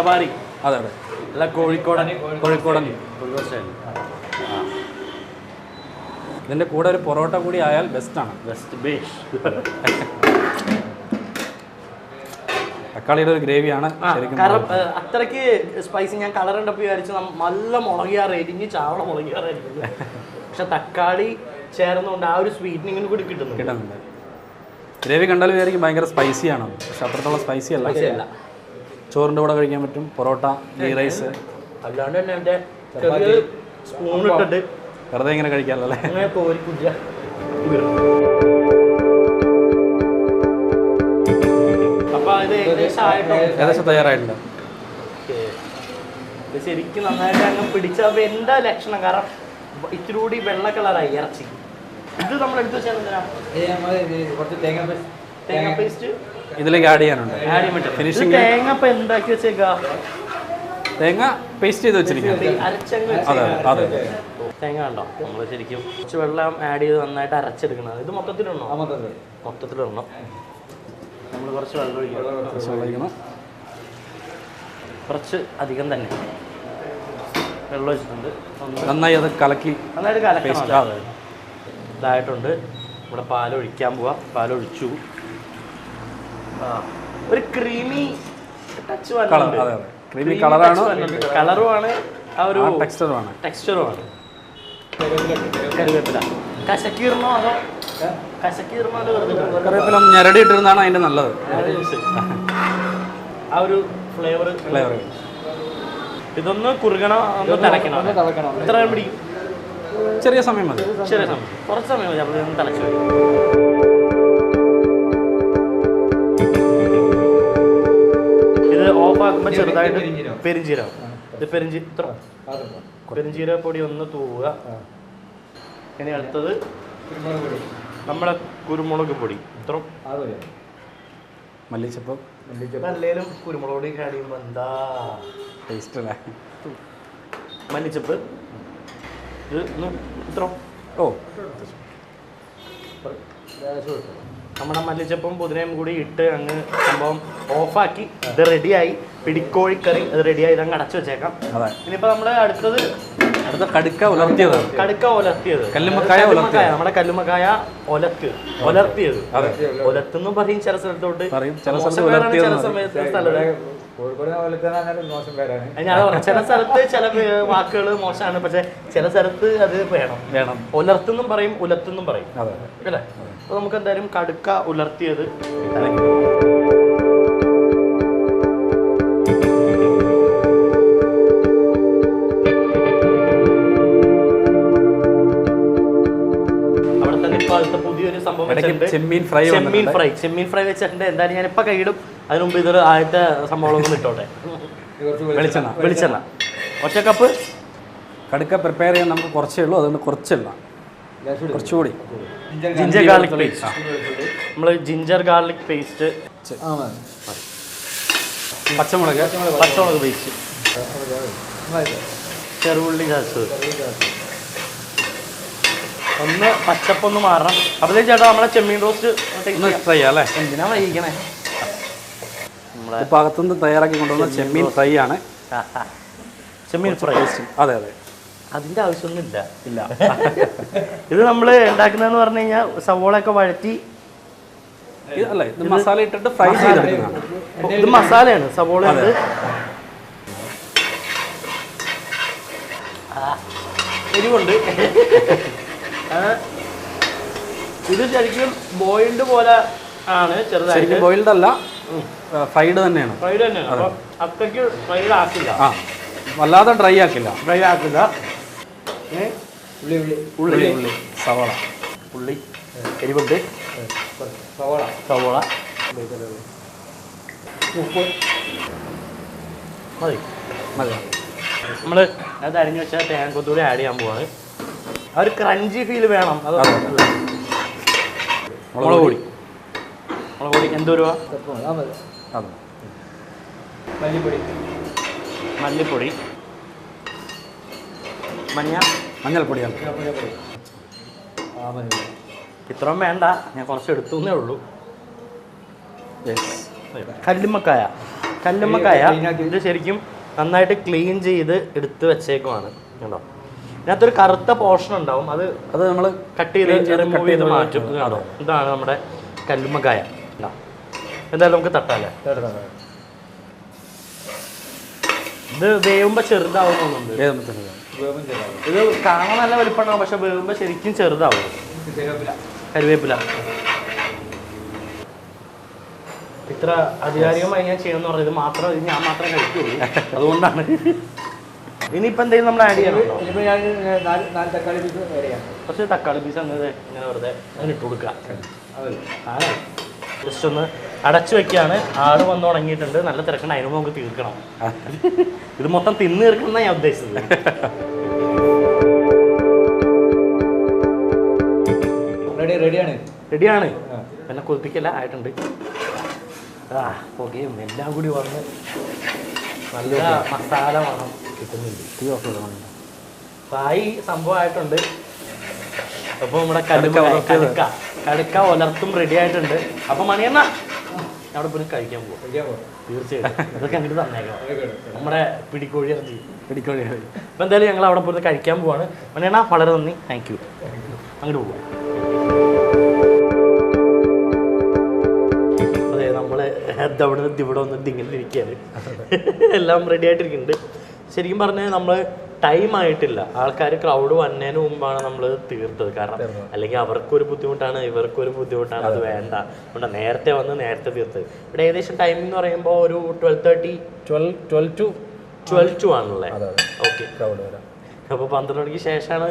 മലബാരി. അതെ അതെ, അല്ല കോഴിക്കോടൻ സ്റ്റൈൽ. ഇതിൻ്റെ കൂടെ ഒരു പൊറോട്ട കൂടി ആയാൽ ബെസ്റ്റാണ്. തക്കാളിയുടെ ഒരു ഗ്രേവിയാണ് ശരിക്കും. കാരണം അത്രയ്ക്ക് സ്പൈസി. ഞാൻ കളർ കണ്ടപ്പോൾ വിചാരിച്ചു നല്ല മുളകിയാറ് എരിഞ്ഞ് ചാവണ മുളകിയാറായിരിക്കും. പക്ഷെ തക്കാളി ചേർന്നുകൊണ്ട് ആ ഒരു സ്വീറ്റനിങ്ങിന് കൂടി കിട്ടുന്നുണ്ട്. ഗ്രേവി കണ്ടാൽ വിചാരിക്കും ഭയങ്കര സ്പൈസിയാണ്, പക്ഷെ അത്രത്തോളം സ്പൈസി അല്ല. ചോറിൻ്റെ കൂടെ കഴിക്കാൻ പറ്റും. പൊറോട്ട, ഗീ റൈസ്, അല്ലാണ്ട് തന്നെ എൻ്റെ സ്പൂൺ ഇട്ടിട്ട് വെറുതെ ഇങ്ങനെ കഴിക്കാമല്ലോ. അങ്ങനെ കോരിക്കുഞ്ഞ അപ്പോൾ ഇത് ഏകദേശം തയ്യാറായിട്ടുണ്ട്. ഇത് ശരിക്കും നന്നായിട്ട് അങ്ങ് പിടിച്ചപ്പോൾ എൻ്റെ ലക്ഷണം. കാരണം ഇത്തിരി കൂടി വെള്ള കളറായി ഇറച്ചി. ഇത് നമ്മൾ എടുത്ത് വെച്ചാൽ തേങ്ങ പേസ്റ്റ് ഇതിലേക്ക് ആഡ് ചെയ്യാനുണ്ട്. ഫിനിഷിംഗ് തേങ്ങ ഇപ്പം എന്താക്കി വെച്ചേക്കാ? തേങ്ങ പേസ്റ്റ് ചെയ്ത് വെച്ചിരിക്കും. തേങ്ങ കണ്ടോ? നമ്മൾ ശരിക്കും കുറച്ച് വെള്ളം ആഡ് ചെയ്ത് നന്നായിട്ട് അരച്ചെടുക്കണം. ഇത് മൊത്തത്തിലിടണം. നമ്മൾ കുറച്ച് വെള്ളം ഒഴിക്കണം. കുറച്ച് അധികം തന്നെ വെള്ളം ഒഴിച്ചിട്ടുണ്ട്. നന്നായി അത് കലക്കി ഇതായിട്ടുണ്ട്. ഇവിടെ പാലൊഴിക്കാൻ പോവാം. പാലൊഴിച്ചു. ഒരു ക്രീമി ടച്ച് വന്നിട്ടുണ്ട്. ക്രീമി കളറുമാണ്, ആ ഒരു ടെക്സ്ചറുമാണ്. കറിവേപ്പില കശക്കീർന്നോ അതോ കറിവേപ്പില ഞെരടി ഇട്ടിരുന്നാണ് അതിൻ്റെ നല്ലത്. ആ ഒരു ഫ്ലേവർ. ഇതൊന്ന് കുറുകണം, ഒന്ന് തിളയ്ക്കണം. എത്ര നേരം പിടിക്കും? ചെറിയ സമയം മതി. കുറച്ച് സമയം മതി. അപ്പോൾ ഇതൊന്ന് തിളച്ച് വരും. ഇത് ഓഫാക്കുമ്പോൾ ചെറുതായിട്ട് പെരിഞ്ചീരകം. ഇത് പെരിഞ്ചീരക പൊടി ഒന്ന് തൂവുക. ഇനി അടുത്തത് നമ്മുടെ കുരുമുളക് പൊടി. ഇത്ര മല്ലിച്ചപ്പ്. നല്ലേലും കുരുമുളക് പൊടി കഴിയുമ്പോൾ എന്താ ടേസ്റ്റ് അല്ലേ? മല്ലിച്ചപ്പ് ഇത് ഇത്ര. നമ്മുടെ മല്ലിച്ചപ്പും പുതിനയും കൂടി ഇട്ട് അങ്ങ് സംഭവം ഓഫാക്കി. ഇത് റെഡിയായി. പിടിക്കോഴിക്കറി ഇത് റെഡിയായി. ഇതങ്ങ് അടച്ചു വെച്ചേക്കാം. ഇനിയിപ്പോൾ നമ്മൾ അടുത്ത കടുക്ക ഉലർത്തിയത്. കല്ലുമ്മക്കായ. നമ്മുടെ കല്ലുമ്മക്കായ ഒലർത്തിയത്. ഒലത്തെന്ന് പറയും ചില സ്ഥലത്തോട്ട്, ചില സമയത്ത് ചില സ്ഥലത്ത് ചില വാക്കുകൾ മോശമാണ്. പക്ഷെ ചില സ്ഥലത്ത് അത് വേണം. ഒലർത്തെന്നും പറയും, ഉലത്തെന്നും പറയും അല്ലേ? അപ്പോൾ നമുക്ക് എന്തായാലും കടുക്ക ഉലർത്തിയത് പുതിയൊരു സംഭവം. ചെമ്മീൻ ഫ്രൈ വെച്ചിട്ടുണ്ട്. എന്തായാലും ഞാനിപ്പോൾ കൈയിടും. അതിന് മുമ്പ് ഇതൊരു ആദ്യത്തെ സംഭവങ്ങളൊന്നും ഇട്ടോട്ടെ. വെളിച്ചെണ്ണ 1 കപ്പ്. കടുക്ക പ്രിപ്പയർ ചെയ്യാൻ നമുക്ക് കുറച്ചേ ഉള്ളൂ, അതുകൊണ്ട് കുറച്ചുകൂടി ജിഞ്ചർ ഗാർലിക് പേസ്റ്റ്. നമ്മൾ ജിഞ്ചർ ഗാർലിക് പേസ്റ്റ്, പച്ചമുളക് പേസ്റ്റ്, ചെറുള്ളി ചതച്ചത്. ഒന്ന് പച്ചപ്പൊന്ന് മാറണം. അപ്പോഴത്തേക്ക് ചേട്ടാ നമ്മളെ ചെമ്മീൻ റോസ്റ്റ് ഫ്രൈ അല്ലേ? എന്തിനാ വൈകണേ? ഇപ്പോൾ അകത്തുനിന്ന് തയ്യാറാക്കി കൊണ്ടുവന്ന ചെമ്മീൻ ഫ്രൈ ആണ്. ചെമ്മീൻ ഫ്രൈ. അതെ. അതിൻ്റെ ആവശ്യമൊന്നുമില്ല. ഇത് നമ്മൾ ഉണ്ടാക്കുന്നതെന്ന് പറഞ്ഞു കഴിഞ്ഞാൽ സവോളയൊക്കെ വഴറ്റി അല്ലേ, ഇത് മസാല ഇട്ടിട്ട് ഫ്രൈ ചെയ്തെടുക്കുന്നതാണ്. ഇത് മസാലയാണ്. സവോള ഉണ്ട്, എരിവുണ്ട്. ഇത് ശരിക്കും ബോയിൽഡ് പോലെ ആണ്. ചെറുതായിട്ട് ബോയിൽഡ് അല്ല, ഫ്രൈഡ് തന്നെയാണ്. അപ്പം അത്രയ്ക്ക് ഫ്രൈഡ് ആക്കില്ല. വല്ലാതെ ഡ്രൈ ആക്കില്ല. ഉള്ളി, സവാള, ഉള്ളി, എരിവുണ്ട്, സവാള, ഉപ്പ് മതി. നമ്മൾ അത് അരിഞ്ഞു വെച്ചാൽ തേങ്ങക്കൊത്തൂടി ആഡ് ചെയ്യാൻ പോവാണ്. ആ ഒരു ക്രഞ്ചി ഫീൽ വേണം. അത് മുളക് പൊടി എന്തോ രൂപ? മല്ലിപ്പൊടി, മഞ്ഞൾപ്പൊടിയാണ്. ഇത്രയും വേണ്ട, ഞാൻ കുറച്ച് എടുത്തുന്നേ ഉള്ളൂ. കല്ലുമ്മക്കായ കല്ലുമ്മക്കായ ഇത് ശരിക്കും നന്നായിട്ട് ക്ലീൻ ചെയ്ത് എടുത്ത് വെച്ചേക്കുവാണ് കേട്ടോ. ഇതിനകത്തൊരു കറുത്ത പോർഷൻ ഉണ്ടാവും, അത് നമ്മൾ കട്ട് ചെയ്ത് റിമൂവ് ചെയ്ത് മാറ്റും. കേട്ടോ, ഇതാണ് നമ്മുടെ കല്ലുമ്മക്കായ. എന്തായാലും നമുക്ക് തട്ടാല്ലേ. ഇത് വേവുമ്പോൾ ചെറുതാവുന്നുണ്ട്. ഇത് കാണാൻ നല്ല വലിപ്പമുണ്ടാവും, പക്ഷെ വേവുമ്പോൾ ശരിക്കും ചെറുതാവും. കരുവേപ്പില ഇത്ര അധികാരികമായി ഞാൻ ചെയ്യണമെന്ന് പറഞ്ഞത് ഇത് ഞാൻ മാത്രമേ കഴിക്കുള്ളൂ, അതുകൊണ്ടാണ്. ഇനിയിപ്പോൾ എന്തെങ്കിലും നമ്മൾ ആഡ് ചെയ്യണോ? കുറച്ച് തക്കാളി പീസ് അങ്ങനെ ഇങ്ങനെ വെറുതെ അങ്ങനെ ഇട്ട് കൊടുക്കുക. ജസ്റ്റ് ഒന്ന് അടച്ചു വെക്കുകയാണ്. ആട് വന്ന് തുടങ്ങിയിട്ടുണ്ട്, നല്ല തിരക്കണം, അതിന് നമുക്ക് തീർക്കണം. ഇത് മൊത്തം തിന്ന് തീർക്കണം എന്നാണ് ഞാൻ ഉദ്ദേശിച്ചത്. റെഡിയാണ്. പിന്നെ കൊതിപ്പിക്കല്ല, ആയിട്ടുണ്ട്. പുകയും എല്ലാം കൂടി വന്ന് നല്ല മസാല വേണം കിട്ടുന്നുണ്ട്. ഫ്രൈ സംഭവമായിട്ടുണ്ട്. അപ്പോൾ നമ്മുടെ കടുക്ക ഉലർത്തും റെഡി ആയിട്ടുണ്ട്. അപ്പം മണിയണ്ണ അവിടെ പോയി കഴിക്കാൻ പോകും. തീർച്ചയായിട്ടും ഇതൊക്കെ അങ്ങോട്ട് തന്നേക്കാം, നമ്മുടെ പിടിക്കോഴി ഇറച്ചി. അപ്പം എന്തായാലും ഞങ്ങൾ അവിടെ പോയി കഴിക്കാൻ പോവാണ്. മണിയണ്ണ വളരെ നന്ദി, താങ്ക് യു. അങ്ങോട്ട് പോവാം. അതെ, നമ്മൾ ഇവിടെ ഒന്ന് ഇങ്ങനെ ഇരിക്കുകയാണ്. എല്ലാം റെഡി ആയിട്ടിരിക്കുന്നുണ്ട്. ശരിക്കും പറഞ്ഞാൽ നമ്മൾ ടൈം ആയിട്ടില്ല. ആൾക്കാർ ക്രൗഡ് വന്നതിന് മുമ്പാണ് നമ്മൾ തീർത്തത്. കാരണം അല്ലെങ്കിൽ അവർക്കൊരു ബുദ്ധിമുട്ടാണ്, ഇവർക്കൊരു ബുദ്ധിമുട്ടാണ്, അത് വേണ്ട. അതുകൊണ്ട് നേരത്തെ വന്ന് നേരത്തെ തീർത്തത്. ഇവിടെ ഏകദേശം ടൈം എന്ന് പറയുമ്പോൾ ഒരു 12 ആണല്ലേ? ഓക്കെ. അപ്പോൾ 12 മണിക്ക് ശേഷമാണ്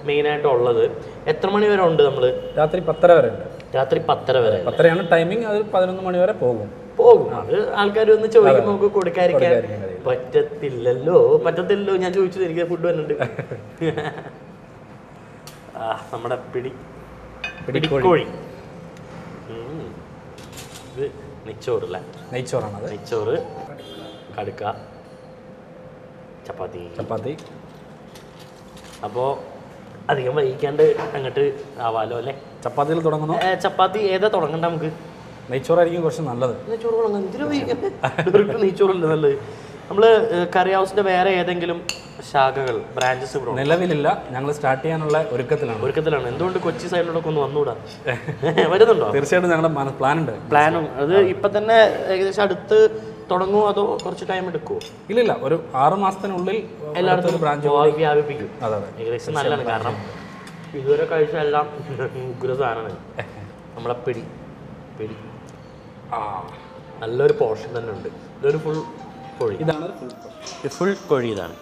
മെയിനായിട്ട് ഉള്ളത്. എത്ര മണി വരെ ഉണ്ട്? നമ്മൾ രാത്രി 10:30 വരെ ഉണ്ട്. രാത്രി 10:30 വരെ. 10:30 ടൈമിങ്. അത് 11 മണി വരെ പോകും. അത് ആൾക്കാർ ഒന്ന് ചോദിക്കുമ്പോൾ നമുക്ക് കൊടുക്കാതിരിക്കാൻ പറ്റത്തില്ലല്ലോ. ഞാൻ ചോദിച്ചത്, എനിക്ക് ഫുഡ് വരുന്നുണ്ട്. നമ്മുടെ പിടിക്കോഴി. ഇത് നെയ്ച്ചോറല്ലേ? നെയ്ച്ചോറാണ്. നെയ്ച്ചോറ്, കടുക്ക, ചപ്പാത്തി. അപ്പോൾ അധികം വൈകിക്കാണ്ട് അങ്ങോട്ട് ആവാലോ അല്ലേ? ചപ്പാത്തിയിൽ തുടങ്ങുന്നു. ചപ്പാത്തി ഏതാ തുടങ്ങണ്ട? നമുക്ക് നെയ്ച്ചോറായിരിക്കും കുറച്ച് നല്ലത്. നെയ്ച്ചോറ് തുടങ്ങാം. എന്തിനു വൈകിക്കണ്ടേ? നെയ്ച്ചോറല്ലേ നല്ലത്. നമ്മൾ കറി ഹൗസിന്റെ വേറെ ഏതെങ്കിലും ശാഖകൾ, ബ്രാഞ്ചസ് ഇവിടെ നിലവിലില്ല. ഞങ്ങൾ സ്റ്റാർട്ട് ചെയ്യാനുള്ള ഒരുക്കത്തിലാണ്. എന്തുകൊണ്ട് കൊച്ചി സൈഡിലോടൊക്കെ ഒന്ന് വന്നുകൂടാ? വരുന്നുണ്ടോ? തീർച്ചയായിട്ടും ഞങ്ങളുടെ പ്ലാനും. അത് ഇപ്പൊ തന്നെ ഏകദേശം അടുത്ത് തുടങ്ങുമോ അതോ കുറച്ച് ടൈം എടുക്കുമോ? ഇല്ലില്ല, ഒരു 6 മാസത്തിനുള്ളിൽ എല്ലായിടത്തും ബ്രാഞ്ച് വ്യാപിപ്പിക്കും. ഏകദേശം നല്ലതാണ്. കാരണം ഇതുവരെ കഴിച്ച എല്ലാം ഉഗ്ര സാധനമാണ്. നമ്മളെ പിടി നല്ലൊരു പോർഷൻ തന്നെ ഉണ്ട്. ഇതൊരു ഫുൾ കോഴി. ഇതാണ് ഫുൾ കോഴി. ഇതാണ്.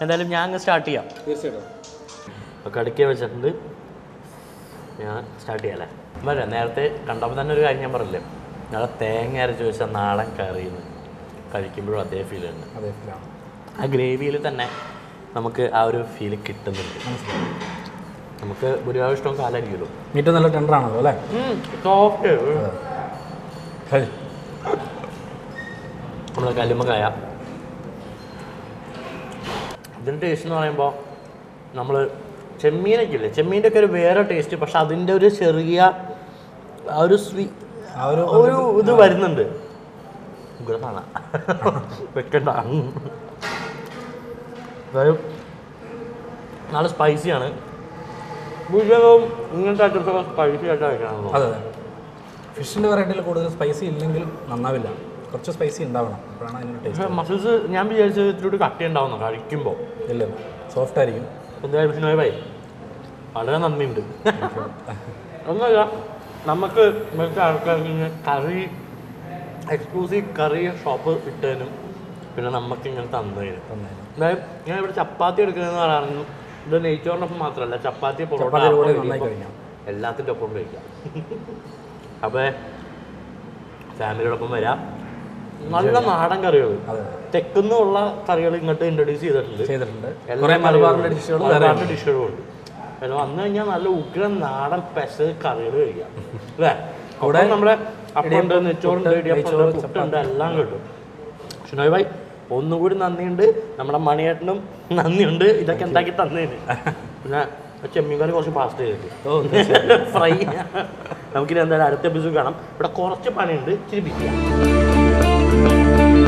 എന്തായാലും ഞാൻ അങ്ങ് സ്റ്റാർട്ട് ചെയ്യാം. തീർച്ചയായിട്ടും. അപ്പോൾ കടുക്ക വെച്ചിട്ടുണ്ട്, ഞാൻ സ്റ്റാർട്ട് ചെയ്യാം അല്ലേ? വരാം. നേരത്തെ കണ്ടപ്പോൾ തന്നെ ഒരു കാര്യം ഞാൻ പറഞ്ഞില്ലേ, നല്ല തേങ്ങ അരച്ച് വെച്ച നാടൻ കറിന്ന് കഴിക്കുമ്പോഴും അതേ ഫീലുണ്ട്. ആ ഗ്രേവിയിൽ തന്നെ നമുക്ക് ആ ഒരു ഫീൽ കിട്ടുന്നുണ്ട്. നമുക്ക് ഒരുപാട് ഇഷ്ടം കാലായിരിക്കുമല്ലോ. മീറ്റ് നല്ല ടെൻഡറാണല്ലോ അല്ലേ? സോഫ്റ്റ്. നമ്മുടെ കല്ലുമ്മക്കായ ഇതിൻ്റെ ടേസ്റ്റ് എന്ന് പറയുമ്പോൾ നമ്മൾ ചെമ്മീനൊക്കെ ഇല്ലേ, ചെമ്മീൻ്റെ ഒക്കെ ഒരു വേറെ ടേസ്റ്റ്. പക്ഷെ അതിൻ്റെ ഒരു ചെറിയ ആ ഒരു ഒരു ഇത് വരുന്നുണ്ട്. ഉഗ്രസാണ്. വെക്കണ്ട. അതായത് നല്ല സ്പൈസിയാണ്. ഭൂരിഭാഗവും ഇങ്ങനത്തെ ഐറ്റംസൊക്കെ സ്പൈസി ആയിട്ട് കഴിക്കാനാണല്ലോ. അതെ. ഫിഷിൻ്റെ വെറൈറ്റിയിൽ കൂടുതൽ സ്പൈസി ഇല്ലെങ്കിൽ നന്നാവില്ല. കുറച്ച് സ്പൈസി ഉണ്ടാവണം, അപ്പോഴാണ് അതിൻ്റെ ടേസ്റ്റ്. മസിൽസ് ഞാൻ വിചാരിച്ചത് ഇതിലൂടെ കട്ടി ഉണ്ടാവുന്നു കഴിക്കുമ്പോൾ. ഇല്ല, സോഫ്റ്റ് ആയിരിക്കും. എന്തായാലും വിഷ്ണു ഭായി വളരെ നന്ദിയുണ്ട്. ഒന്നുമില്ല, നമുക്ക് ഇവിടുത്തെ ആൾക്കാർക്ക് കറി എക്സ്ക്ലൂസീവ് കറി ഷോപ്പ് ഇട്ടതിനും പിന്നെ നമുക്ക് ഇങ്ങനെ തന്നതിനും. അതായത് ഞാൻ ഇവിടെ ചപ്പാത്തി എടുക്കുന്നതെന്ന് പറയാറുണ്ട്. ഇത് നെയ്ച്ചോറിനൊപ്പം മാത്രമല്ല, ചപ്പാത്തി പൊറോട്ട എല്ലാത്തിൻ്റെ ഒപ്പം കഴിക്കാം. അപ്പോൾ ഫാമിലിയോടൊപ്പം വരാം. നല്ല നാടൻ കറികൾ, തെക്കുന്നുള്ള കറികൾ ഇങ്ങോട്ട് ഇൻട്രൊഡ്യൂസ് ചെയ്തിട്ടുണ്ട്. മലബാറിൻ്റെ ഡിഷുകളുണ്ട്. അപ്പോൾ വന്നു കഴിഞ്ഞാൽ നല്ല ഉഗ്രൻ നാടൻ സ്പെഷ്യൽ കറികൾ കഴിക്കാം അല്ലേ? അവിടെ നമ്മുടെ അപ്പമുണ്ട്, നെച്ചോറുണ്ട്, ഇടിയപ്പമുണ്ട്, പുട്ടുണ്ട്, എല്ലാം കിട്ടും. ഷിനോയ് ഭായ് ഒന്നുകൂടി നന്ദിയുണ്ട്. നമ്മുടെ മണിയേട്ടനും നന്ദിയുണ്ട് ഇതൊക്കെ ഉണ്ടാക്കി തന്നതിന്. പിന്നെ ചെമ്മീൻ കറി കുറച്ച് ഫാസ്റ്റ് ചെയ്തിട്ട് ഫ്രൈ. നമുക്കിനി എന്തായാലും അടുത്ത എപ്പിസോഡ് കാണാം. ഇവിടെ കുറച്ച് പണിയുണ്ട്, ഇച്ചിരി ബിസിയാണ്. കഴിക്കാം.